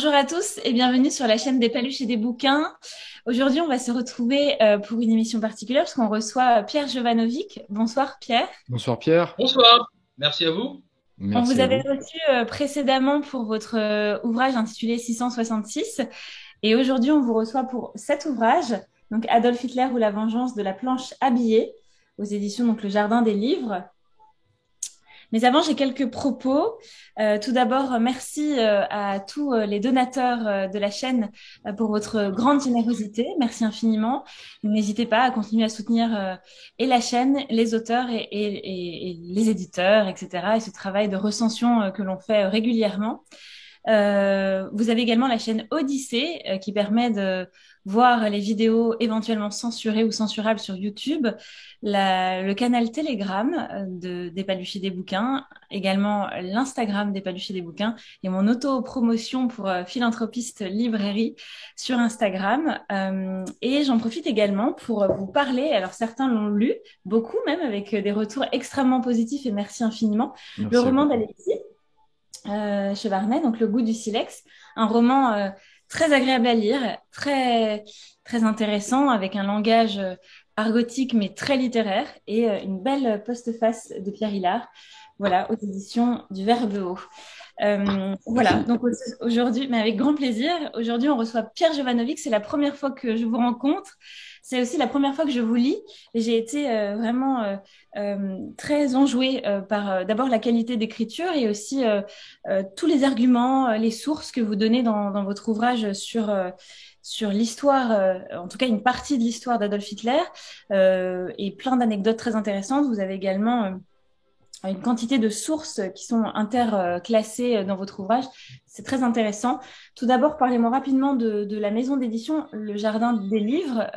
Bonjour à tous et bienvenue sur la chaîne des Paluches et des Bouquins. Aujourd'hui, on va se retrouver pour une émission particulière parce qu'on reçoit Pierre Jovanovic. Bonsoir Pierre. Bonsoir Pierre, Bonsoir, merci à vous. On merci vous à avait vous. reçu précédemment pour votre ouvrage intitulé 666 et aujourd'hui, on vous reçoit pour cet ouvrage, donc Adolf Hitler ou la vengeance de la planche habillée aux éditions donc Le Jardin des Livres. Mais avant, j'ai quelques propos. Tout d'abord, merci à tous les donateurs de la chaîne pour votre grande générosité. Merci infiniment. N'hésitez pas à continuer à soutenir et la chaîne, les auteurs et les éditeurs, etc. Et ce travail de recension que l'on fait régulièrement. Vous avez également la chaîne Odyssée qui permet de voir les vidéos éventuellement censurées ou censurables sur YouTube, le canal Telegram des Paluches des Bouquins, également l'Instagram des Paluches des Bouquins et mon auto-promotion pour Philanthropiste Librairie sur Instagram. Et j'en profite également pour vous parler, alors certains l'ont lu, beaucoup même, avec des retours extrêmement positifs et merci infiniment, le Merci à roman vous. d'Alexis Chevarnet, donc Le goût du silex, un roman très agréable à lire, très intéressant, avec un langage argotique mais très littéraire et une belle postface de Pierre Hillard, voilà, aux éditions du Verbe Haut. Voilà, Merci. donc aujourd'hui, mais avec grand plaisir, aujourd'hui on reçoit Pierre Jovanovic, c'est la première fois que je vous rencontre, c'est aussi la première fois que je vous lis, et j'ai été vraiment très enjouée par d'abord la qualité d'écriture et aussi tous les arguments, les sources que vous donnez dans votre ouvrage sur l'histoire, en tout cas une partie de l'histoire d'Adolf Hitler, et plein d'anecdotes très intéressantes. Vous avez également une quantité de sources qui sont interclassées dans votre ouvrage. C'est très intéressant. Tout d'abord, parlez-moi rapidement de la maison d'édition, Le Jardin des Livres,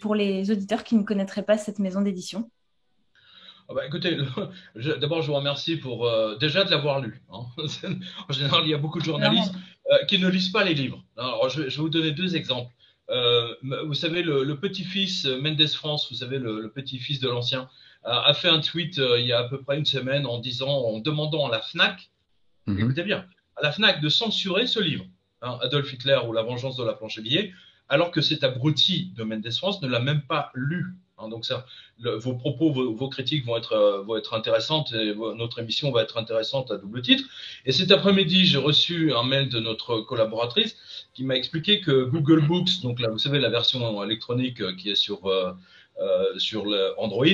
pour les auditeurs qui ne connaîtraient pas cette maison d'édition. Ah bah, écoutez, d'abord je vous remercie pour déjà de l'avoir lu, hein. En général, il y a beaucoup de journalistes qui ne lisent pas les livres. Alors, je vais vous donner deux exemples. Vous savez, le petit-fils Mendes France, vous savez, le petit-fils de l'ancien, a fait un tweet il y a à peu près une semaine en disant, en demandant à la FNAC, Mhm. écoutez bien, à la FNAC de censurer ce livre, hein, Adolf Hitler ou La vengeance de la planche à billets, alors que cet abruti de Mendes France ne l'a même pas lu. Hein, donc ça, vos propos, vos critiques vont être intéressantes et notre émission va être intéressante à double titre. Et cet après-midi, j'ai reçu un mail de notre collaboratrice qui m'a expliqué que Google Books, donc là, vous savez, la version électronique qui est sur le Android,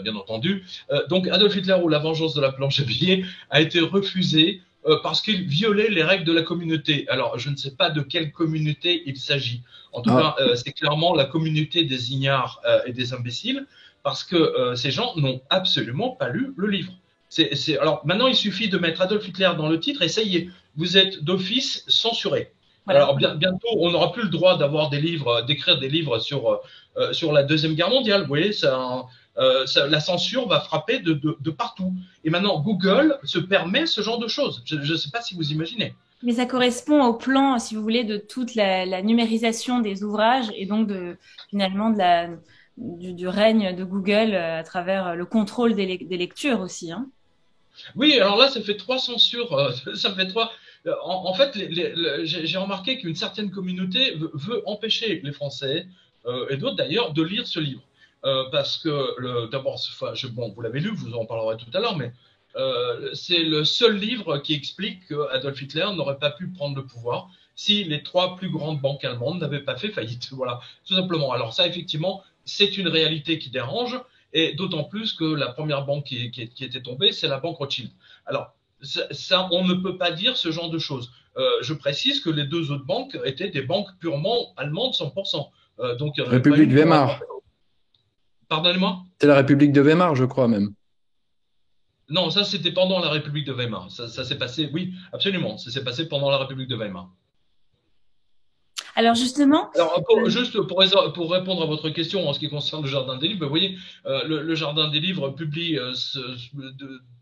bien entendu. Donc Adolf Hitler ou La vengeance de la planche à billets a été refusé parce qu'il violait les règles de la communauté. Alors, je ne sais pas de quelle communauté il s'agit. En tout Ah, cas, c'est clairement la communauté des ignares et des imbéciles, parce que ces gens n'ont absolument pas lu le livre. Alors, maintenant, il suffit de mettre Adolf Hitler dans le titre et ça y est, vous êtes d'office censuré. Voilà. Alors, bientôt, on n'aura plus le droit d'avoir des livres, d'écrire des livres sur la Deuxième Guerre mondiale. Vous voyez, la censure va frapper de partout. Et maintenant, Google se permet ce genre de choses. Je ne sais pas si vous imaginez. Mais ça correspond au plan, si vous voulez, de toute la numérisation des ouvrages et donc finalement du règne de Google à travers le contrôle des lectures aussi, hein. Oui, alors là, ça fait trois censures. Ça fait trois. En fait, j'ai remarqué qu'une certaine communauté veut empêcher les Français et d'autres d'ailleurs de lire ce livre. Parce que d'abord, enfin, bon, vous l'avez lu, vous en parlerez tout à l'heure, mais c'est le seul livre qui explique que Adolf Hitler n'aurait pas pu prendre le pouvoir si les trois plus grandes banques allemandes n'avaient pas fait faillite. Voilà, tout simplement. Alors ça, effectivement, c'est une réalité qui dérange, et d'autant plus que la première banque qui était tombée, c'est la banque Rothschild. Alors ça, on ne peut pas dire ce genre de choses. Je précise que les deux autres banques étaient des banques purement allemandes 100%. Donc il n'y en avait pas République une qui aurait Weimar. frappé l'autre. Pardonnez-moi. C'est la République de Weimar, je crois même. Non, ça c'était pendant la République de Weimar. Ça s'est passé, oui, absolument. Ça s'est passé pendant la République de Weimar. Alors justement, Alors, juste pour répondre à votre question en ce qui concerne le Jardin des Livres, vous voyez, le Jardin des Livres publie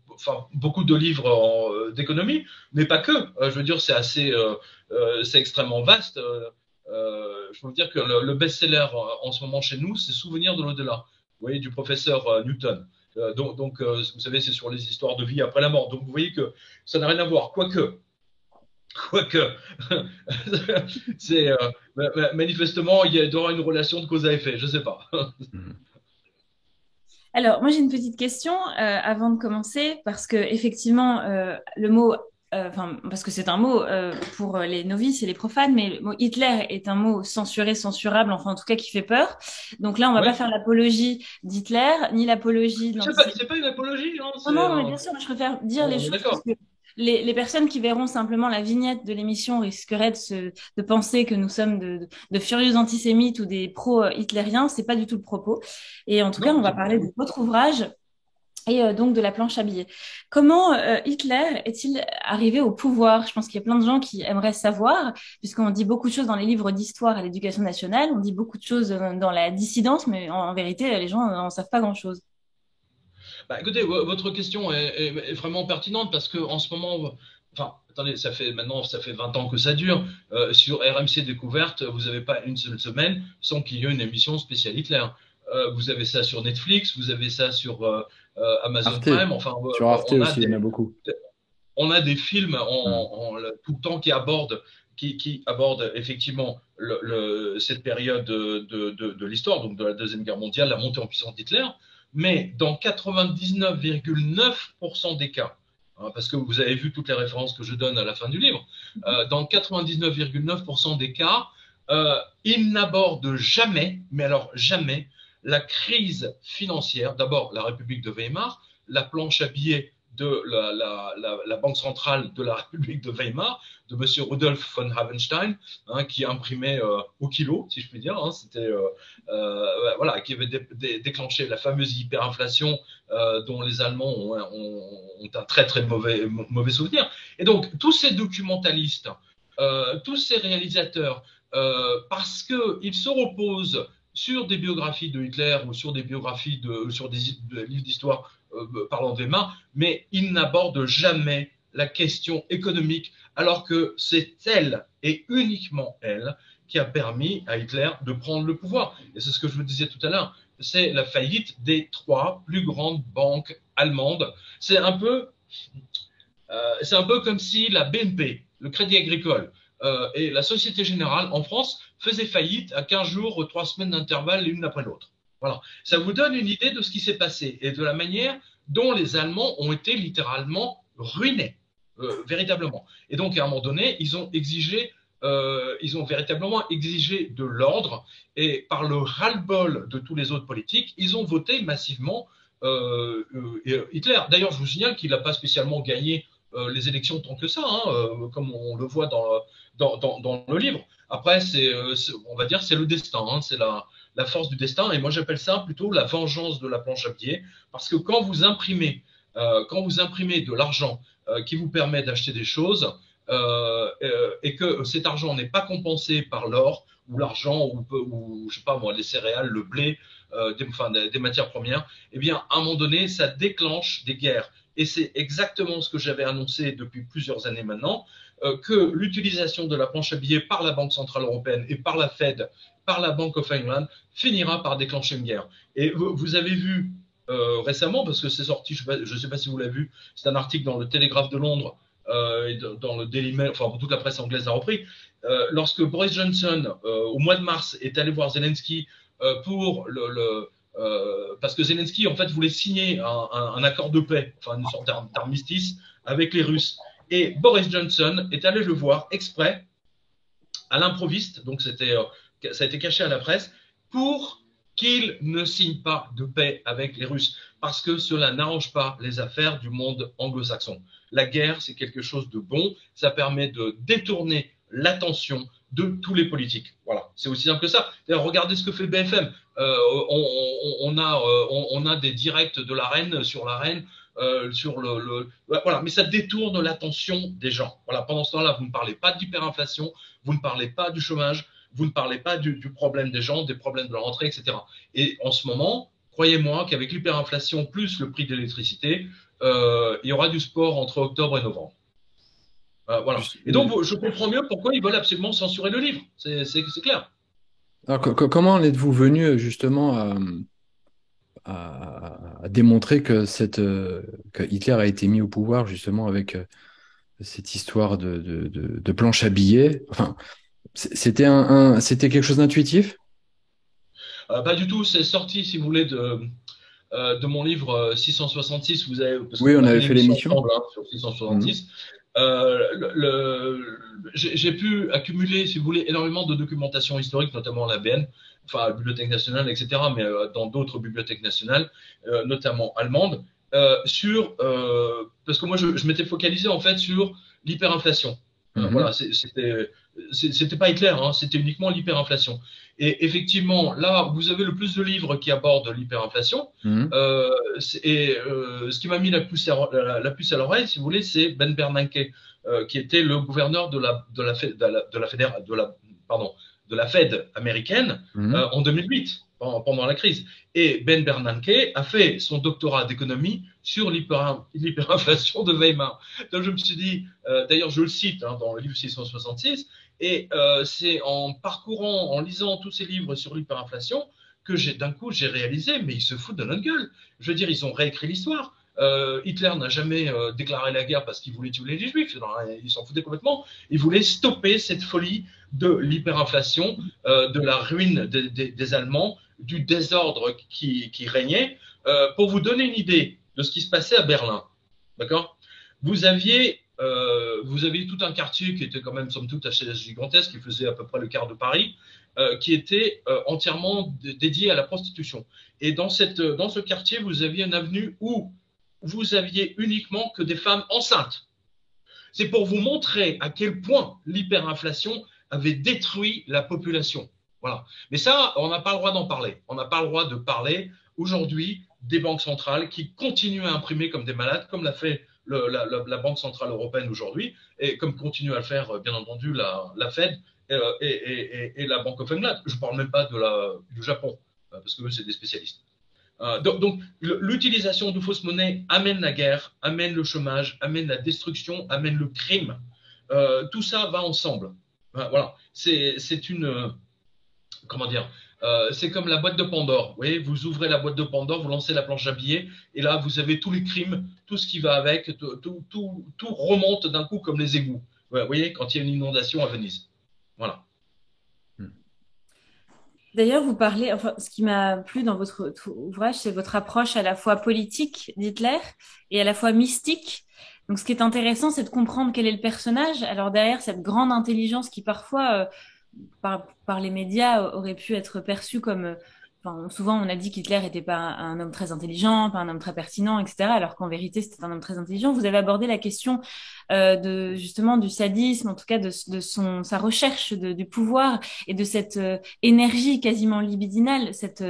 enfin, beaucoup de livres d'économie, mais pas que. Je veux dire, c'est extrêmement vaste. Je peux vous dire que le best-seller en ce moment chez nous, c'est Souvenirs de l'au-delà. Vous voyez, du professeur Newton. Vous savez, c'est sur les histoires de vie après la mort. Donc, vous voyez que ça n'a rien à voir. Quoique, Quoique, c'est manifestement, il y aura une relation de cause à effet, je sais pas. Mhm. Alors, moi, j'ai une petite question avant de commencer, parce que effectivement, le mot, enfin, parce que c'est un mot pour les novices et les profanes, mais le mot Hitler est un mot censuré, censurable, enfin, en tout cas, qui fait peur. Donc là, on va pas Oui, faire l'apologie d'Hitler, ni l'apologie de c'est pas une apologie, hein, non, non, mais bien sûr, je préfère dire les on est choses parce d'accord. que les personnes qui verront simplement la vignette de l'émission risqueraient de penser que nous sommes de furieux antisémites ou des pro-hitlériens. C'est pas du tout le propos. Et en tout cas, Non, on va c'est pas parler du de tout. votre ouvrage et donc de la planche à billets. Comment Hitler est-il arrivé au pouvoir? Je pense qu'il y a plein de gens qui aimeraient savoir, puisqu'on dit beaucoup de choses dans les livres d'histoire à l'éducation nationale, on dit beaucoup de choses dans la dissidence, mais en vérité, les gens n'en savent pas grand-chose. Bah, écoutez, votre question est vraiment pertinente parce que en ce moment, enfin, attendez, ça fait 20 ans que ça dure. Sur RMC Découverte, vous n'avez pas une seule semaine sans qu'il y ait une émission spéciale Hitler. Vous avez ça sur Netflix, vous avez ça sur Amazon Arte. Prime. Enfin, Sur Arte aussi, il y en a beaucoup. on a des films Mhm. tout le temps qui abordent effectivement cette période de l'histoire, donc de la Deuxième Guerre mondiale, la montée en puissance d'Hitler, mais dans 99,9% des cas, hein, parce que vous avez vu toutes les références que je donne à la fin du livre, dans 99,9% des cas, il n'aborde jamais, mais alors jamais, la crise financière, d'abord la République de Weimar, la planche à billets de la Banque centrale de la République de Weimar, de M. Rudolf von Havenstein, hein, qui imprimait au kilo, si je puis dire. Hein, c'était voilà, qui avait déclenché la fameuse hyperinflation dont les Allemands ont un très très mauvais souvenir. Et donc tous ces documentalistes, tous ces réalisateurs, parce qu'ils se reposent sur des biographies de Hitler ou sur des biographies sur des livres d'histoire parlant des mains, mais il n'aborde jamais la question économique, alors que c'est elle et uniquement elle qui a permis à Hitler de prendre le pouvoir. Et c'est ce que je vous disais tout à l'heure, c'est la faillite des trois plus grandes banques allemandes. C'est un peu comme si la BNP, le Crédit Agricole et la Société Générale en France faisaient faillite à 15 jours, 3 semaines d'intervalle l'une après l'autre. Voilà. Ça vous donne une idée de ce qui s'est passé et de la manière dont les Allemands ont été littéralement ruinés, véritablement. Et donc, à un moment donné, ils ont véritablement exigé de l'ordre et par le ras-le-bol de tous les autres politiques, ils ont voté massivement Hitler. D'ailleurs, je vous signale qu'il n'a pas spécialement gagné les élections tant que ça, hein, comme on le voit dans le livre. Après, on va dire, c'est le destin, hein, c'est la force du destin. Et moi, j'appelle ça plutôt la vengeance de la planche à billets, parce que quand vous imprimez de l'argent qui vous permet d'acheter des choses, et que cet argent n'est pas compensé par l'or ou l'argent ou je sais pas moi les céréales, le blé, des matières premières, eh bien à un moment donné ça déclenche des guerres. Et c'est exactement ce que j'avais annoncé depuis plusieurs années maintenant, que l'utilisation de la planche à billets par la Banque centrale européenne et par la Fed, par la Bank of England, finira par déclencher une guerre. Et vous avez vu récemment, parce que c'est sorti, je ne sais pas si vous l'avez vu, c'est un article dans le Télégraphe de Londres et dans le Daily Mail, enfin toute la presse anglaise l'a repris, lorsque Boris Johnson, au mois de mars, est allé voir Zelensky pour parce que Zelensky en fait voulait signer un accord de paix, enfin une sorte d'armistice avec les Russes. Et Boris Johnson est allé le voir exprès à l'improviste, donc ça a été caché à la presse, pour qu'il ne signe pas de paix avec les Russes, parce que cela n'arrange pas les affaires du monde anglo-saxon. La guerre, c'est quelque chose de bon, ça permet de détourner l'attention de tous les politiques. Voilà, c'est aussi simple que ça. D'ailleurs, regardez ce que fait BFM. On a des directs de la reine sur la reine, voilà, mais ça détourne l'attention des gens. Voilà, pendant ce temps-là, vous ne parlez pas d'hyperinflation, vous ne parlez pas du chômage, vous ne parlez pas du problème des gens, des problèmes de la rentrée, etc. Et en ce moment, croyez-moi qu'avec l'hyperinflation plus le prix de l'électricité, il y aura du sport entre octobre et novembre. Voilà. Et donc, je comprends mieux pourquoi ils veulent absolument censurer le livre. C'est clair. Alors, comment en êtes-vous venu justement à démontrer que Hitler a été mis au pouvoir justement avec cette histoire de planche à billets. Enfin, c'était quelque chose d'intuitif? Pas du tout, c'est sorti, si vous voulez, de mon livre 666, vous avez, parce Oui, qu'on on a fait avait fait l'émission l'émission. ensemble hein, sur Mhm. 666. J'ai pu accumuler, si vous voulez, énormément de documentation historique, notamment à la BN, enfin à la Bibliothèque nationale, etc., mais dans d'autres bibliothèques nationales, notamment allemandes, parce que moi je m'étais focalisé en fait sur l'hyperinflation. Voilà, Mhm. c'était pas Hitler, hein, c'était uniquement l'hyperinflation. Et effectivement, là, vous avez le plus de livres qui abordent l'hyperinflation. Mhm. Ce qui m'a mis la puce à l'oreille, si vous voulez, c'est Ben Bernanke, qui était le gouverneur de la Fed américaine Mhm. en 2008, pendant la crise. Et Ben Bernanke a fait son doctorat d'économie sur l'hyperinflation de Weimar. Donc je me suis dit, d'ailleurs je le cite hein, dans le livre 666, et c'est en parcourant, en lisant tous ces livres sur l'hyperinflation que d'un coup j'ai réalisé, mais ils se foutent de notre gueule. Je veux dire, ils ont réécrit l'histoire. Hitler n'a jamais déclaré la guerre parce qu'il voulait tuer les juifs. Il s'en foutait complètement. Il voulait stopper cette folie de l'hyperinflation, de la ruine des Allemands, du désordre qui régnait. Pour vous donner une idée de ce qui se passait à Berlin, d'accord, vous aviez tout un quartier qui était quand même somme toute assez gigantesque, qui faisait à peu près le quart de Paris, qui était entièrement dédié à la prostitution. Et dans ce quartier, vous aviez une avenue où vous aviez uniquement que des femmes enceintes. C'est pour vous montrer à quel point l'hyperinflation avait détruit la population. Voilà. Mais ça, on n'a pas le droit d'en parler. On n'a pas le droit de parler aujourd'hui des banques centrales qui continuent à imprimer comme des malades, comme l'a fait la Banque centrale européenne aujourd'hui, et comme continue à le faire, bien entendu, la Fed et la Bank of England. Je ne parle même pas du Japon, parce que eux, c'est des spécialistes. Donc l'utilisation de fausses monnaies amène la guerre, amène le chômage, amène la destruction, amène le crime. Tout ça va ensemble. Voilà, c'est une comment dire, c'est comme la boîte de Pandore. Vous voyez, vous ouvrez la boîte de Pandore, vous lancez la planche à billets, et là vous avez tous les crimes, tout ce qui va avec, tout remonte d'un coup comme les égouts. Ouais, vous voyez, quand il y a une inondation à Venise. Voilà. D'ailleurs, vous parlez, enfin, ce qui m'a plu dans votre ouvrage, c'est votre approche à la fois politique d'Hitler et à la fois mystique. Donc, ce qui est intéressant, c'est de comprendre quel est le personnage. Alors, derrière cette grande intelligence qui parfois, par les médias, aurait pu être perçue comme, enfin, souvent on a dit qu'Hitler n'était pas un homme très intelligent, pas un homme très pertinent, etc. Alors qu'en vérité, c'était un homme très intelligent. Vous avez abordé la question de justement du sadisme, en tout cas de sa recherche du pouvoir et de cette énergie quasiment libidinale, cette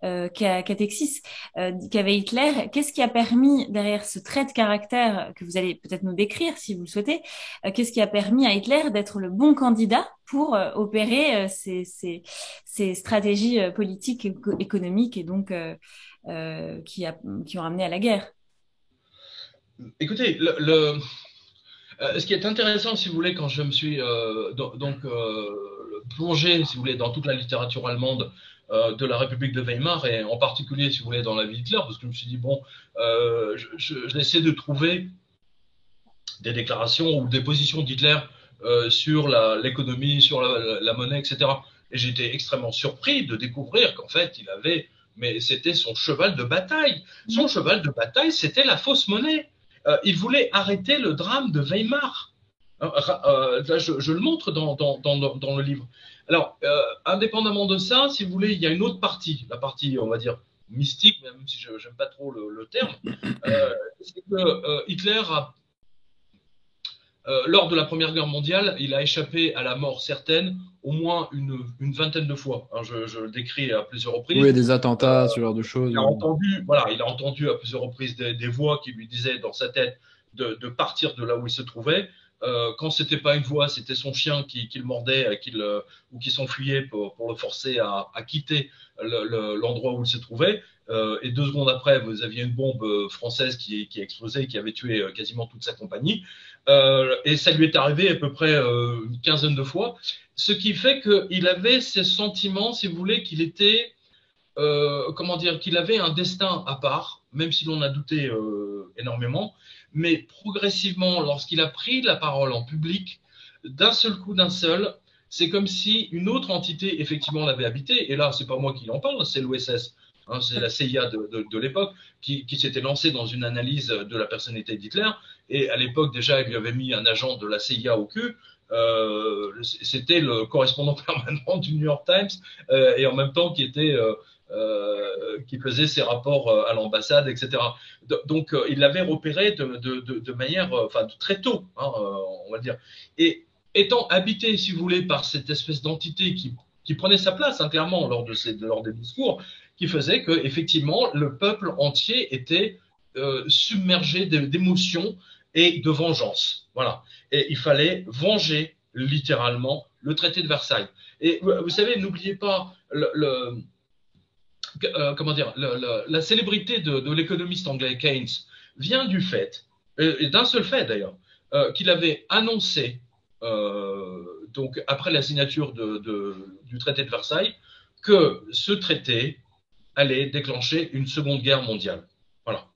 catexis qu'avait Hitler. Qu'est-ce qui a permis derrière ce trait de caractère que vous allez peut-être nous décrire si vous le souhaitez, qu'est-ce qui a permis à Hitler d'être le bon candidat pour opérer ces stratégies politiques, économiques et donc qui ont amené à la guerre? Écoutez, ce qui est intéressant, si vous voulez, quand je me suis plongé, si vous voulez, dans toute la littérature allemande de la République de Weimar, et en particulier, si vous voulez, dans la vie d'Hitler, parce que je me suis dit, bon, j'essaie de trouver des déclarations ou des positions d'Hitler sur l'économie, sur la monnaie, etc. Et j'étais extrêmement surpris de découvrir qu'en fait, mais c'était son cheval de bataille. Son cheval de bataille, c'était la fausse monnaie. Il voulait arrêter le drame de Weimar. Là, je le montre dans le livre. Alors, indépendamment de ça, si vous voulez, il y a une autre partie, la partie, on va dire, mystique, même si je n'aime pas trop le terme, c'est que Hitler lors de la Première Guerre mondiale, il a échappé à la mort certaine au moins une vingtaine de fois. Hein, je le décris à plusieurs Oui, reprises. des attentats, ce genre de choses. Il a entendu à plusieurs reprises des voix qui lui disaient dans sa tête de partir de là où il se trouvait. Quand c'était pas une voix, c'était son chien qui le mordait, ou qui s'enfuyait pour le forcer à quitter l'endroit où il se trouvait. Et 2 secondes après, vous aviez une bombe française qui explosait, qui avait tué quasiment toute sa compagnie. Et ça lui est arrivé à peu près une quinzaine de fois. Ce qui fait qu'il avait ces sentiments, si vous voulez, qu'il était comment dire, qu'il avait un destin à part, même si l'on a douté énormément. mais progressivement, lorsqu'il a pris la parole en public, d'un seul coup, c'est comme si une autre entité, effectivement, l'avait habité. Et là, c'est pas moi qui en parle, c'est l'OSS. Hein, c'est la CIA de l'époque qui s'était lancée dans une analyse de la personnalité d'Hitler. Et à l'époque, déjà, il lui avait mis un agent de la CIA au cul. C'était le correspondant permanent du New York Times et en même temps qui faisait ses rapports à l'ambassade, etc. Donc, il l'avait repéré de manière, très tôt, hein, on va dire. Et étant habité, si vous voulez, par cette espèce d'entité qui prenait sa place, hein, clairement, lors des discours, qui faisait que, effectivement, le peuple entier était submergé d'émotions et de vengeance. Voilà. Et il fallait venger, littéralement, le traité de Versailles. Et vous savez, n'oubliez pas la célébrité de l'économiste anglais Keynes vient du fait, et d'un seul fait d'ailleurs, qu'il avait annoncé, donc après la signature du traité de Versailles, que ce traité allait déclencher une seconde guerre mondiale. Voilà.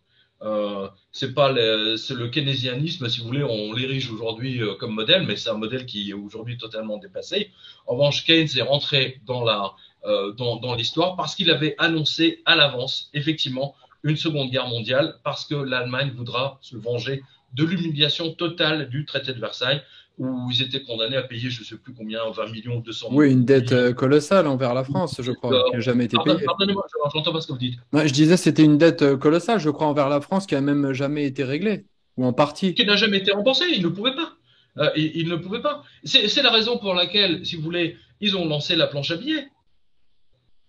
C'est le keynésianisme, si vous voulez, on l'érige aujourd'hui comme modèle, mais c'est un modèle qui est aujourd'hui totalement dépassé. En revanche, Keynes est rentré dans l'histoire parce qu'il avait annoncé à l'avance, effectivement, une seconde guerre mondiale, parce que l'Allemagne voudra se venger de l'humiliation totale du traité de Versailles, où ils étaient condamnés à payer, je ne sais plus combien, 20 millions, 200 millions. Oui, une dette colossale envers la France, je crois, qui n'a jamais été payée. Pardonnez-moi, je n'entends pas ce que vous dites. Non, je disais, c'était une dette colossale, je crois, envers la France, qui n'a même jamais été réglée, ou en partie. Qui n'a jamais été remboursée, ils ne pouvaient pas. Ils ne pouvaient pas. C'est la raison pour laquelle, si vous voulez, ils ont lancé la planche à billets.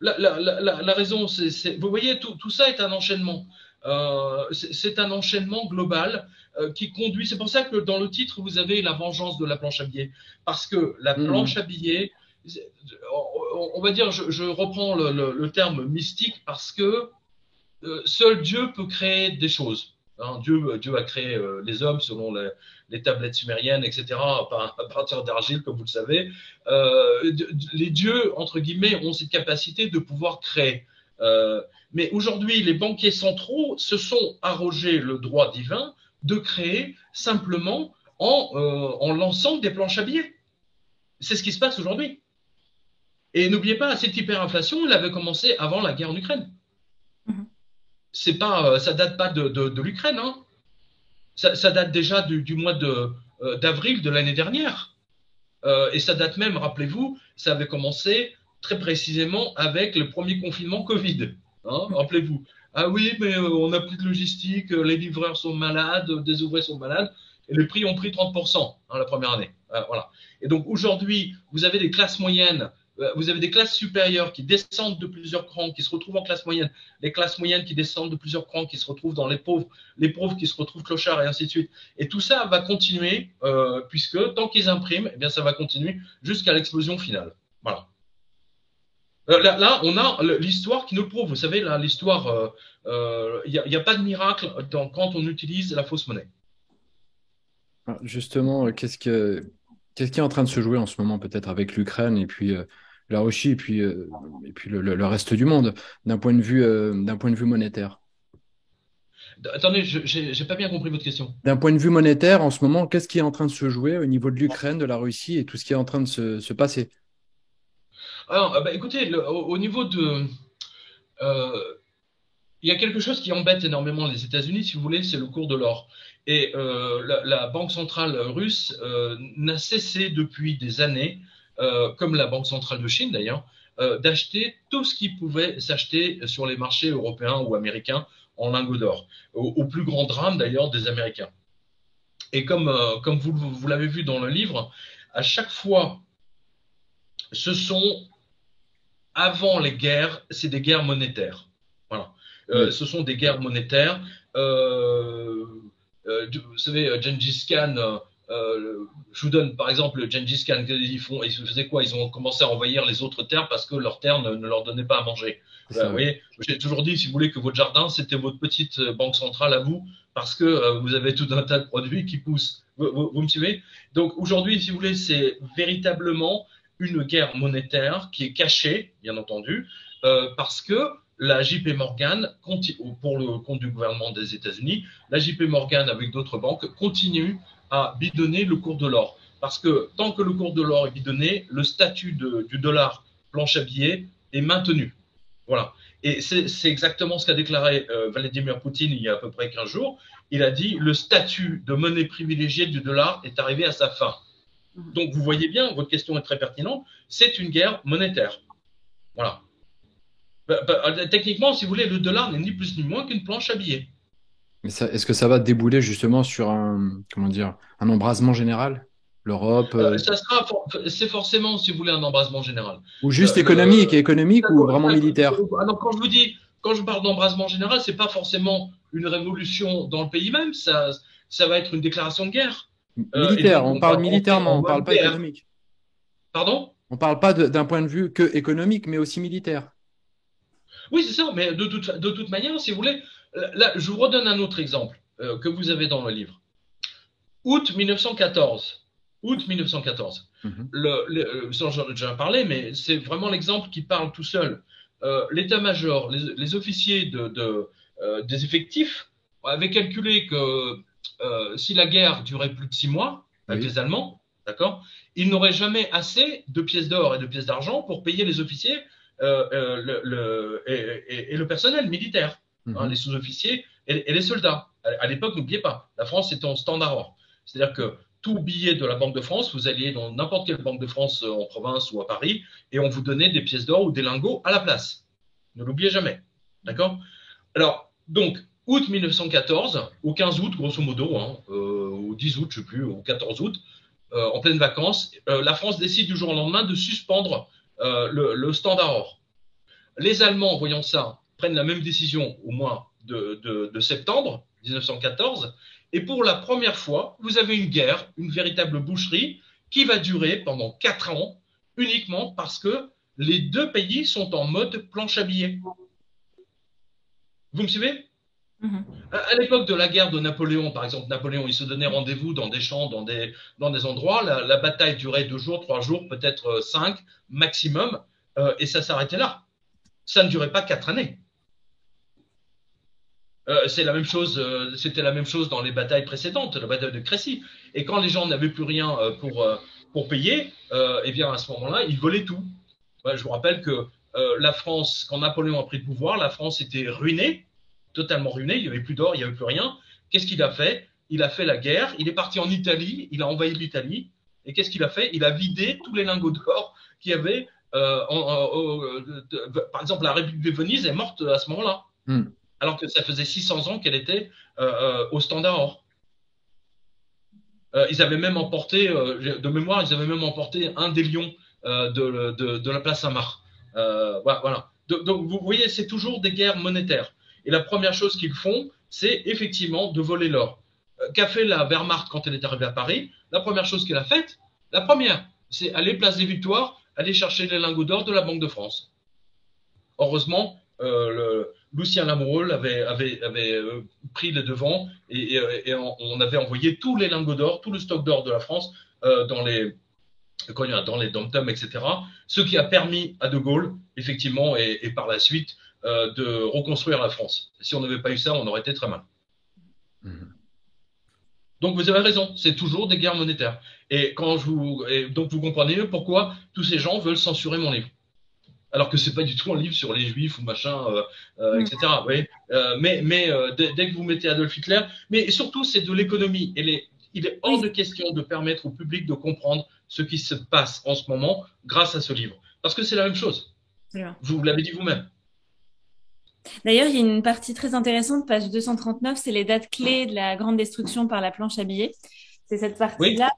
La raison, vous voyez, tout ça est un enchaînement. C'est un enchaînement global qui conduit. C'est pour ça que dans le titre, vous avez la vengeance de la planche à billets. Parce que la planche à billets, on va dire, je reprends le terme mystique, parce que seul Dieu peut créer des choses. Hein, Dieu a créé les hommes selon les tablettes sumériennes, etc., à partir d'argile, comme vous le savez. Les dieux, entre guillemets, ont cette capacité de pouvoir créer. Mais aujourd'hui, les banquiers centraux se sont arrogés le droit divin de créer simplement en lançant des planches à billets. C'est ce qui se passe aujourd'hui. Et n'oubliez pas, cette hyperinflation, elle avait commencé avant la guerre en Ukraine. Ça date pas de l'Ukraine, hein. Ça date déjà du mois d'avril de l'année dernière. Et ça date même, rappelez-vous, ça avait commencé très précisément avec le premier confinement Covid. Hein, rappelez-vous. Ah oui, mais on n'a plus de logistique, les livreurs sont malades, des ouvriers sont malades, et les prix ont pris 30% la première année. Voilà. Et donc aujourd'hui, vous avez des classes moyennes, vous avez des classes supérieures qui descendent de plusieurs crans, qui se retrouvent en classe moyenne, les classes moyennes qui descendent de plusieurs crans, qui se retrouvent dans les pauvres qui se retrouvent clochards, et ainsi de suite. Et tout ça va continuer, puisque tant qu'ils impriment, eh bien, ça va continuer jusqu'à l'explosion finale. Voilà. Là, on a l'histoire qui nous le prouve. Vous savez, là, l'histoire, il n'y a pas de miracle quand on utilise la fausse monnaie. Justement, qu'est-ce qui est en train de se jouer en ce moment, peut-être avec l'Ukraine et puis la Russie et puis le reste du monde, d'un point de vue monétaire? Attendez, j'ai pas bien compris votre question. D'un point de vue monétaire, en ce moment, qu'est-ce qui est en train de se jouer au niveau de l'Ukraine, de la Russie et tout ce qui est en train de se passer? Alors, écoutez, au niveau il y a quelque chose qui embête énormément les États-Unis, si vous voulez, c'est le cours de l'or. Et la Banque centrale russe n'a cessé depuis des années, comme la Banque centrale de Chine d'ailleurs, d'acheter tout ce qui pouvait s'acheter sur les marchés européens ou américains en lingots d'or, au plus grand drame d'ailleurs des Américains. Et comme vous l'avez vu dans le livre, à chaque fois, avant les guerres, c'est des guerres monétaires. Voilà. Ce sont des guerres monétaires. Vous savez, Gengis Khan, je vous donne par exemple Gengis Khan, ils faisaient quoi? Ils ont commencé à envahir les autres terres parce que leurs terres ne leur donnaient pas à manger. Vous voyez, j'ai toujours dit, si vous voulez, que votre jardin, c'était votre petite banque centrale à vous, parce que vous avez tout un tas de produits qui poussent. Vous me suivez? Donc aujourd'hui, si vous voulez, c'est véritablement une guerre monétaire qui est cachée, bien entendu, parce que la JP Morgan, pour le compte du gouvernement des États-Unis, la JP Morgan avec d'autres banques continue à bidonner le cours de l'or. Parce que tant que le cours de l'or est bidonné, le statut du dollar planche à billets est maintenu. Voilà. Et c'est exactement ce qu'a déclaré Vladimir Poutine il y a à peu près 15 jours. Il a dit le statut de monnaie privilégiée du dollar est arrivé à sa fin. Donc vous voyez bien, votre question est très pertinente, c'est une guerre monétaire. Voilà. Techniquement, si vous voulez, le dollar n'est ni plus ni moins qu'une planche à billets. Mais est-ce que ça va débouler justement sur comment dire, un embrasement général? L'Europe C'est forcément, si vous voulez, un embrasement général. Ou juste économique ou vraiment militaire? Alors, quand je parle d'embrasement général, c'est pas forcément une révolution dans le pays même, ça va être une déclaration de guerre. Militaire, on parle militairement, on parre pas économique. Pardon? On parle pas d'un point de vue que économique, mais aussi militaire. Oui, c'est ça, mais de toute manière, si vous voulez, là, je vous redonne un autre exemple que vous avez dans le livre. Août 1914. J'en ai déjà parlé, mais c'est vraiment l'exemple qui parle tout seul. L'état-major, les officiers des effectifs avaient calculé que si la guerre durait plus de 6 mois avec les Allemands, d'accord, ils n'auraient jamais assez de pièces d'or et de pièces d'argent pour payer les officiers et le personnel militaire, les sous-officiers et les soldats. À l'époque, n'oubliez pas, la France était en standard or. C'est-à-dire que tout billet de la Banque de France, vous alliez dans n'importe quelle Banque de France en province ou à Paris, et on vous donnait des pièces d'or ou des lingots à la place. Ne l'oubliez jamais. D'accord? Alors, donc, août 1914, au 15 août, grosso modo, au 10 août, je ne sais plus, au 14 août, en pleine vacances, la France décide du jour au lendemain de suspendre le standard or. Les Allemands, voyant ça, prennent la même décision au mois de septembre 1914, et pour la première fois, vous avez une guerre, une véritable boucherie, qui va durer pendant 4 ans, uniquement parce que les deux pays sont en mode planche à billets. Vous me suivez? À l'époque de la guerre de Napoléon, par exemple, Napoléon, il se donnait rendez-vous dans des champs, dans des endroits. La bataille durait 2 jours, 3 jours, peut-être 5 maximum, et ça s'arrêtait là. Ça ne durait pas 4 années. C'est la même chose, c'était la même chose dans les batailles précédentes, la bataille de Crécy. Et quand les gens n'avaient plus rien pour payer, eh bien à ce moment-là, ils volaient tout. Je vous rappelle que la France, quand Napoléon a pris le pouvoir, la France était ruinée, totalement ruinée. Il n'y avait plus d'or, il n'y avait plus rien. Qu'est-ce qu'il a fait? Il a fait la guerre. Il est parti en Italie. Il a envahi l'Italie. Et qu'est-ce qu'il a fait? Il a vidé tous les lingots d'or qu'il y avait. Par exemple, la République de Venise est morte à ce moment-là. Alors que ça faisait 600 ans qu'elle était au standard or. Ils avaient même emporté, de mémoire, ils avaient même emporté un des lions de la place Saint-Marc. Voilà. Donc, vous voyez, c'est toujours des guerres monétaires. Et la première chose qu'ils font, c'est effectivement de voler l'or. Qu'a fait la Wehrmacht quand elle est arrivée à Paris? La première chose qu'elle a faite, c'est aller place des Victoires, aller chercher les lingots d'or de la Banque de France. Heureusement, Lucien Lamoureux avait pris les devants et on avait envoyé tous les lingots d'or, tout le stock d'or de la France dans les dom-toms, etc. Ce qui a permis à De Gaulle, effectivement, et par la suite, de reconstruire la France. Si on n'avait pas eu ça, on aurait été très mal. Donc vous avez raison, c'est toujours des guerres monétaires. Et donc vous comprenez mieux pourquoi tous ces gens veulent censurer mon livre. Alors que c'est pas du tout un livre sur les juifs ou machin, etc. Oui. Mais dès que vous mettez Adolf Hitler, mais surtout c'est de l'économie. Il est hors de question de permettre au public de comprendre ce qui se passe en ce moment grâce à ce livre. Parce que c'est la même chose. Vous l'avez dit vous-même. D'ailleurs, il y a une partie très intéressante, page 239, c'est les dates clés de la grande destruction par la planche à billets. C'est cette partie-là.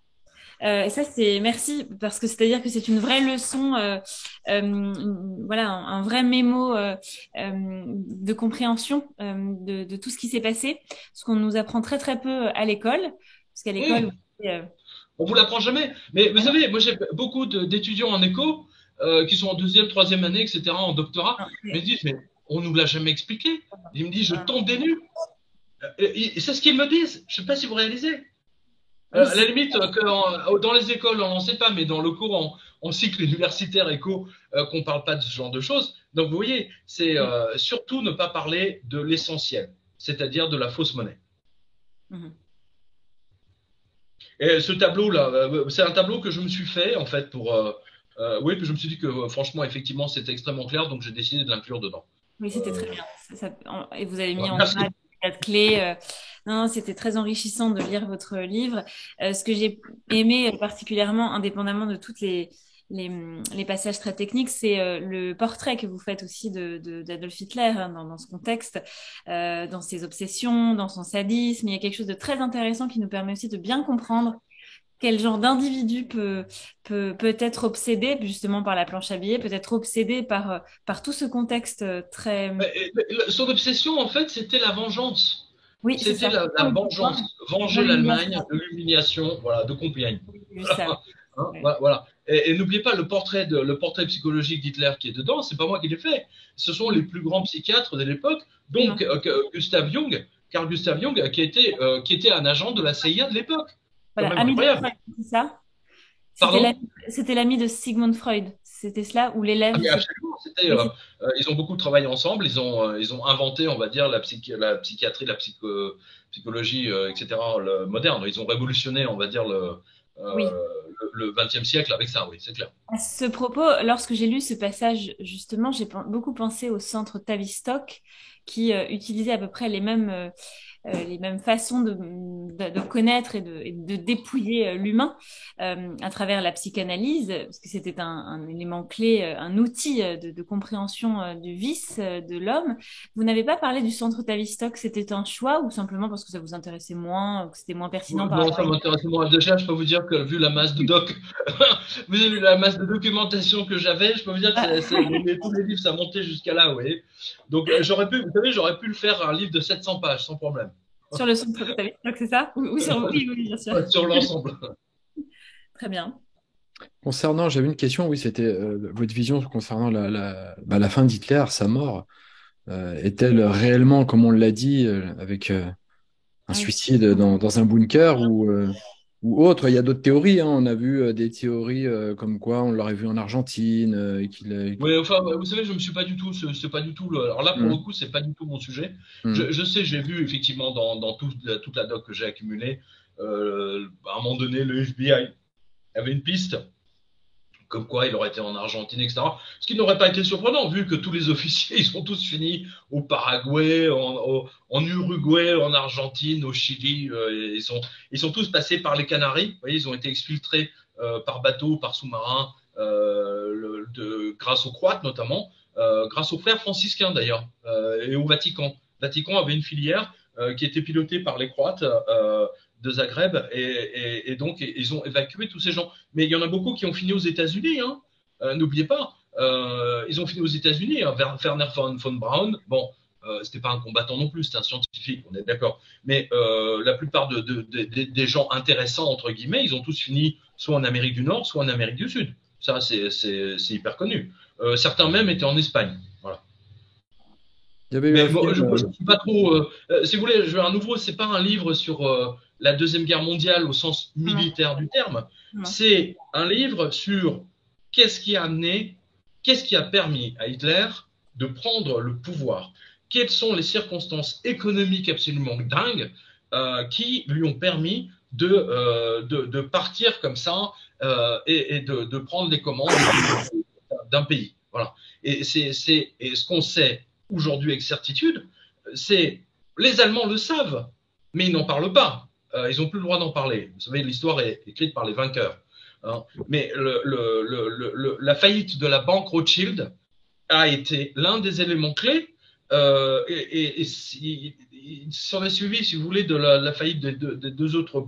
Et ça, merci, parce que c'est-à-dire que c'est une vraie leçon, voilà, un vrai mémo de compréhension de tout ce qui s'est passé, ce qu'on nous apprend très très peu à l'école, parce qu'à l'école, on vous l'apprend jamais. Mais vous savez, moi j'ai beaucoup d'étudiants en éco qui sont en 2e, 3e année, etc., en doctorat, ils me disent, mais on nous l'a jamais expliqué. Ils me disent, je tombe des nues. Et c'est ce qu'ils me disent. Je sais pas si vous réalisez. Oui, À la limite, dans les écoles, on n'en sait pas, mais dans le cours en cycle universitaire éco, qu'on ne parle pas de ce genre de choses. Donc, vous voyez, c'est surtout ne pas parler de l'essentiel, c'est-à-dire de la fausse monnaie. mhm. Et ce tableau-là, c'est un tableau que je me suis fait, en fait, oui, que je me suis dit que, franchement, effectivement, c'était extrêmement clair, donc j'ai décidé de l'inclure dedans. Oui, c'était très Euh, bien. Et vous avez mis en Merci. image des quatre clés. Non, c'était très enrichissant de lire votre livre. Ce que j'ai aimé particulièrement, indépendamment de toutes les passages très techniques, c'est le portrait que vous faites aussi d'Adolf Hitler hein, dans ce contexte, dans ses obsessions, dans son sadisme. Il y a quelque chose de très intéressant qui nous permet aussi de bien comprendre quel genre d'individu peut être obsédé justement par la planche à billets, peut être obsédé par tout ce contexte très... Son obsession, en fait, c'était la vengeance. Oui, c'est C'était ça. la vengeance. Dans Venger l'Allemagne l'humiliation. de l'humiliation, voilà, de Compiègne. J'ai vu ça. Hein, Ouais. voilà. Et n'oubliez pas le portrait psychologique d'Hitler qui est dedans, c'est pas moi qui l'ai fait. Ce sont les Mm. plus grands psychiatres de l'époque, Absolument. donc Gustav Jung, Carl Gustav Jung, qui était un agent de la CIA de l'époque. Quand Voilà, même ami de incroyable. Freud, c'est ça? Pardon? C'était l'ami de Sigmund Freud. C'était cela, ou l'élève? Ah, mais absolument, Oui, ils ont beaucoup travaillé ensemble, ils ont inventé, on va dire, la psychiatrie, psychologie, etc., moderne. Ils ont révolutionné, on va dire, oui. le 20e siècle avec ça, oui, c'est clair. À ce propos, lorsque j'ai lu ce passage, justement, beaucoup pensé au centre Tavistock qui utilisait à peu près les mêmes façons de connaître et de dépouiller l'humain à travers la psychanalyse, parce que c'était un élément clé, un outil de compréhension du vice de l'homme. Vous n'avez pas parlé du centre Tavistock, c'était un choix ou simplement parce que ça vous intéressait moins, ou que c'était moins pertinent par Non, rapport ça à... m'intéresse moins. Déjà, je peux vous dire que vu la masse de vu la masse de documentation que j'avais, je peux vous dire que tous les livres, ça montait jusqu'à là, oui. Donc, vous savez, j'aurais pu le faire un livre de 700 pages, sans problème. Sur le centre Tavistock, c'est ça? Ou sur... Oui, oui, bien sûr. Sur l'ensemble. Très bien. Concernant, j'avais une question, oui, c'était votre vision concernant la fin d'Hitler, sa mort. Est-elle réellement, comme on l'a dit, avec un Ah oui. suicide dans un bunker ou autre? Il y a d'autres théories, hein. On a vu des théories comme quoi on l'aurait vu en Argentine et Oui, enfin, vous savez, je me suis pas du tout, c'est pas du tout alors là, pour le Hmm, coup, c'est pas du tout mon sujet. hmm. Je sais, j'ai vu effectivement dans toute la doc que j'ai accumulée, à un moment donné, le FBI avait une piste, comme quoi il aurait été en Argentine, etc. Ce qui n'aurait pas été surprenant, vu que tous les officiers, ils sont tous finis au Paraguay, en Uruguay, en Argentine, au Chili. Ils sont tous passés par les Canaries. Vous voyez, ils ont été exfiltrés par bateau, par sous-marin, grâce aux Croates notamment, grâce aux frères franciscains d'ailleurs, et au Vatican. Le Vatican avait une filière qui était pilotée par les Croates. De Zagreb et donc ils ont évacué tous ces gens. Mais il y en a beaucoup qui ont fini aux États-Unis. Hein. N'oubliez pas, ils ont fini aux États-Unis. Hein. Werner von Braun, bon, c'était pas un combattant non plus, c'était un scientifique, on est d'accord. Mais la plupart des gens intéressants entre guillemets, ils ont tous fini soit en Amérique du Nord, soit en Amérique du Sud. Ça, c'est hyper connu. Certains même étaient en Espagne. Voilà. Il y avait eu un Mais bon, film. je ne suis pas trop. Si vous voulez, je veux un nouveau. C'est pas un livre sur la Deuxième Guerre mondiale au sens Non, militaire du terme. non. C'est un livre sur qu'est-ce qui a permis à Hitler de prendre le pouvoir. Quelles sont les circonstances économiques absolument dingues qui lui ont permis de partir comme ça et de prendre les commandes d'un pays. Voilà. Et ce qu'on sait aujourd'hui avec certitude, c'est les Allemands le savent, mais ils n'en parlent pas. Ils n'ont plus le droit d'en parler. Vous savez, l'histoire est écrite par les vainqueurs. Hein. Mais la faillite de la banque Rothschild a été l'un des éléments clés. Et il s'en est suivi, si vous voulez, de la faillite des deux autres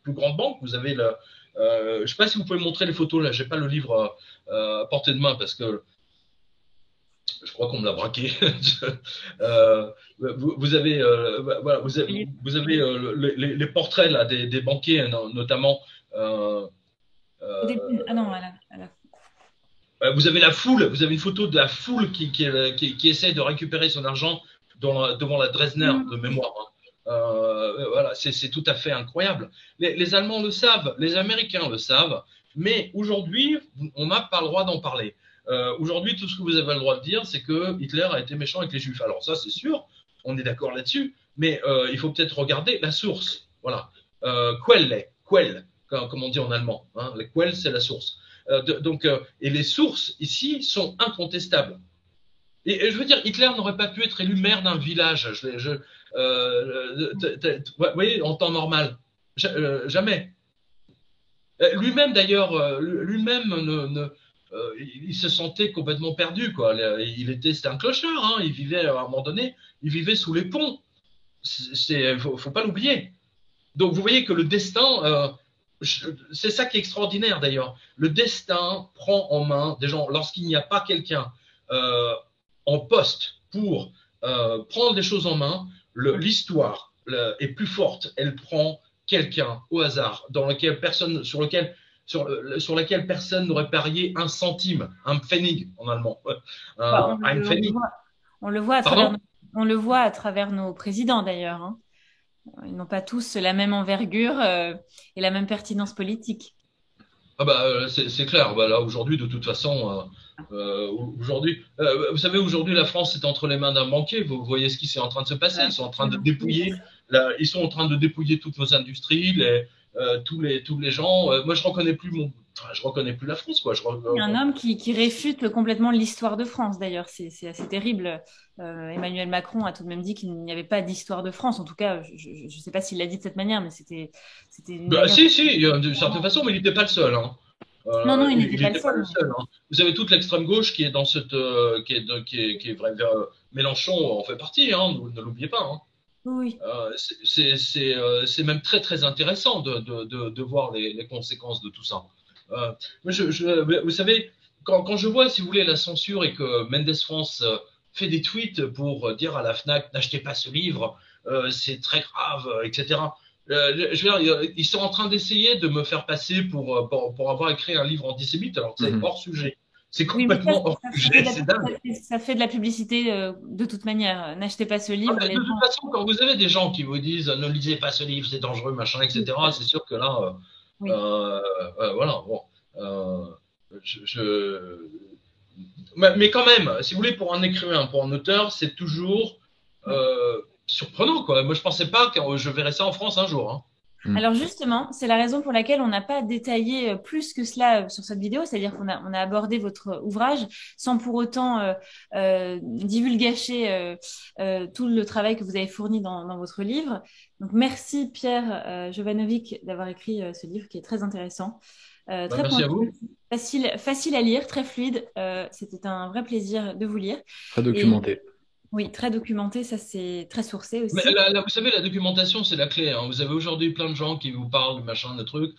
plus grandes banques. Vous avez je ne sais pas si vous pouvez me montrer les photos là. J'ai pas le livre à portée de main parce que je crois qu'on me l'a braqué. Vous avez, voilà, vous avez les portraits là, des banquiers, notamment. Ah non, Vous avez la foule, vous avez une photo de la foule qui essaie de récupérer son argent devant la Dresdner de mémoire. Hein. Voilà, c'est tout à fait incroyable. Les Allemands le savent, les Américains le savent, mais aujourd'hui, on n'a pas le droit d'en parler. Aujourd'hui, tout ce que vous avez le droit de dire, c'est que Hitler a été méchant avec les Juifs. Alors ça, c'est sûr, on est d'accord là-dessus, mais il faut peut-être regarder la source. Voilà. Quelle, comme on dit en allemand. Hein, les Quelle, c'est la source. Et les sources ici sont incontestables. Et je veux dire, Hitler n'aurait pas pu être élu maire d'un village. Vous voyez, en temps normal, jamais. Lui-même d'ailleurs, il se sentait complètement perdu, quoi. C'était un clochard, hein. Il vivait à un moment donné, il vivait sous les ponts. Faut pas l'oublier. Donc vous voyez que le destin, c'est ça qui est extraordinaire d'ailleurs. Le destin prend en main des gens lorsqu'il n'y a pas quelqu'un en poste pour prendre les choses en main. L'histoire est plus forte. Elle prend quelqu'un au hasard sur lequel personne n'aurait parié un centime, un Pfennig en allemand. Un Pfennig. On le voit à travers nos présidents d'ailleurs. Hein. Ils n'ont pas tous la même envergure et la même pertinence politique. Ah bah c'est clair. Bah là aujourd'hui, de toute façon, vous savez, aujourd'hui la France est entre les mains d'un banquier. Vous voyez ce qui est en train de se passer. Ils sont en train de dépouiller. Ils sont en train de dépouiller toutes nos industries, tous les gens. Moi, je reconnais plus la France, quoi. Il y a un homme qui réfute complètement l'histoire de France, d'ailleurs. C'est assez terrible. Emmanuel Macron a tout de même dit qu'il n'y avait pas d'histoire de France. En tout cas, je ne sais pas s'il l'a dit de cette manière, mais c'était si, d'une certaine façon, mais il n'était pas le seul. Hein. Non, il n'était pas le seul. Hein. Vous avez toute l'extrême gauche qui est dans cette, qui est vrai, Mélenchon en fait partie. Hein, ne l'oubliez pas. Hein. Oui. C'est même très très intéressant de voir les conséquences de tout ça. Vous savez, quand je vois, si vous voulez, la censure et que Mendes France fait des tweets pour dire à la Fnac n'achetez pas ce livre, c'est très grave, etc. Je veux dire, ils sont en train d'essayer de me faire passer pour avoir écrit un livre antisémite, alors que c'est hors sujet. C'est complètement hors sujet, c'est dingue. Ça fait de la publicité de toute manière. N'achetez pas ce livre. De toute façon, quand vous avez des gens qui vous disent ne lisez pas ce livre, c'est dangereux, machin, etc., c'est sûr que là, voilà, bon. Mais quand même, si vous voulez, pour un écrivain, pour un auteur, c'est toujours surprenant, quoi. Moi, je pensais pas que je verrais ça en France un jour. Hein. Alors justement, c'est la raison pour laquelle on n'a pas détaillé plus que cela sur cette vidéo, c'est-à-dire qu'on a abordé votre ouvrage sans pour autant divulgacher tout le travail que vous avez fourni dans votre livre. Donc merci Pierre Jovanovic d'avoir écrit ce livre qui est très intéressant. Très merci à vous. Facile à lire, très fluide. C'était un vrai plaisir de vous lire. Très documenté. Oui, très documenté, ça c'est très sourcé aussi. Mais vous savez, la documentation, c'est la clé. Hein. Vous avez aujourd'hui plein de gens qui vous parlent du machin, de trucs.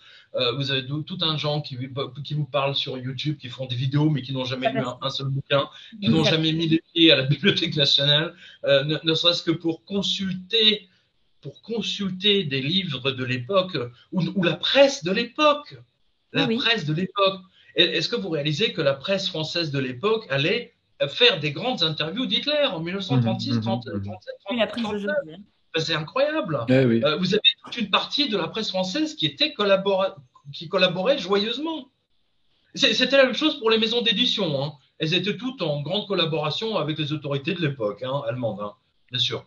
Vous avez tout un gens qui vous parlent sur YouTube, qui font des vidéos, mais qui n'ont jamais lu un seul bouquin, qui n'ont jamais mis les pieds à la Bibliothèque nationale, ne serait-ce que pour consulter des livres de l'époque, ou la presse de l'époque. Presse de l'époque. Est-ce que vous réalisez que la presse française de l'époque allait faire des grandes interviews d'Hitler en 1936, 37, 39. C'est incroyable. Oui. Vous avez toute une partie de la presse française qui collaborait joyeusement. C'était la même chose pour les maisons d'édition. Hein. Elles étaient toutes en grande collaboration avec les autorités de l'époque, hein, allemandes, hein, bien sûr.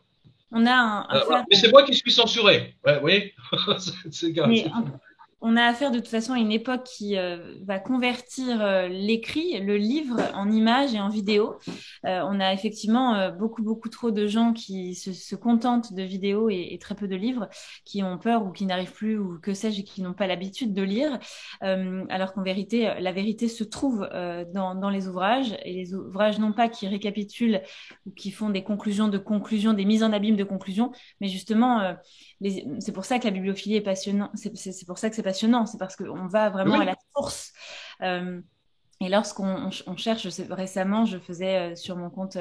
On a mais c'est moi qui suis censuré. Ouais, oui. On a affaire de toute façon à une époque qui va convertir l'écrit, le livre, en images et en vidéos. On a effectivement beaucoup trop de gens qui se contentent de vidéos et très peu de livres, qui ont peur ou qui n'arrivent plus ou que sais-je, qui n'ont pas l'habitude de lire, alors qu'en vérité, la vérité se trouve dans les ouvrages, et les ouvrages non pas qui récapitulent ou qui font des conclusions, des mises en abîme de conclusions, mais justement, c'est pour ça que la bibliophilie est passionnante. C'est pour ça que c'est passionnant, c'est parce qu'on va vraiment à la source. Et lorsqu'on cherche, récemment, je faisais sur mon compte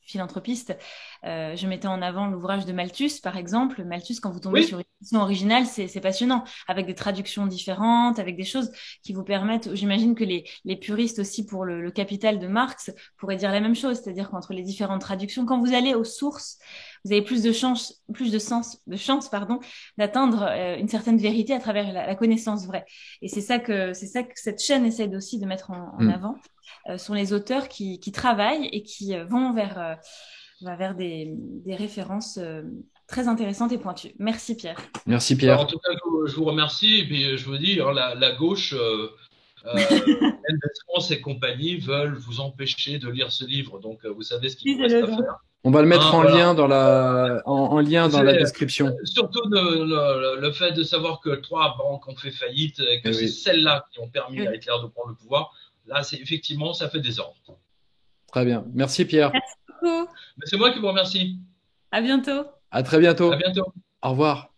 philanthropiste, je mettais en avant l'ouvrage de Malthus, par exemple. Malthus, quand vous tombez sur une édition originale, c'est passionnant, avec des traductions différentes, avec des choses qui vous permettent. J'imagine que les puristes aussi pour le Capital de Marx pourraient dire la même chose, c'est-à-dire qu'entre les différentes traductions, quand vous allez aux sources, vous avez de chance, pardon, d'atteindre une certaine vérité à travers la connaissance vraie. Et c'est ça que cette chaîne essaie aussi de mettre en avant, sont les auteurs qui travaillent et qui vont vers des références très intéressantes et pointues. Merci Pierre. Merci Alors, Pierre. en tout cas, je vous remercie. Et puis, je vous dis, hein, la gauche, France et compagnie veulent vous empêcher de lire ce livre. Donc, vous savez ce qu'il vous reste à faire. On va le mettre Hein, en voilà. lien en lien dans la description. Surtout le fait de savoir que 3 banques ont fait faillite et que Eh c'est oui. celles-là qui ont permis à Hitler de prendre le pouvoir. Là, effectivement, ça fait désordre. Très bien. Merci Pierre. Merci beaucoup. Mais c'est moi qui vous remercie. À bientôt. À très bientôt. À bientôt. Au revoir.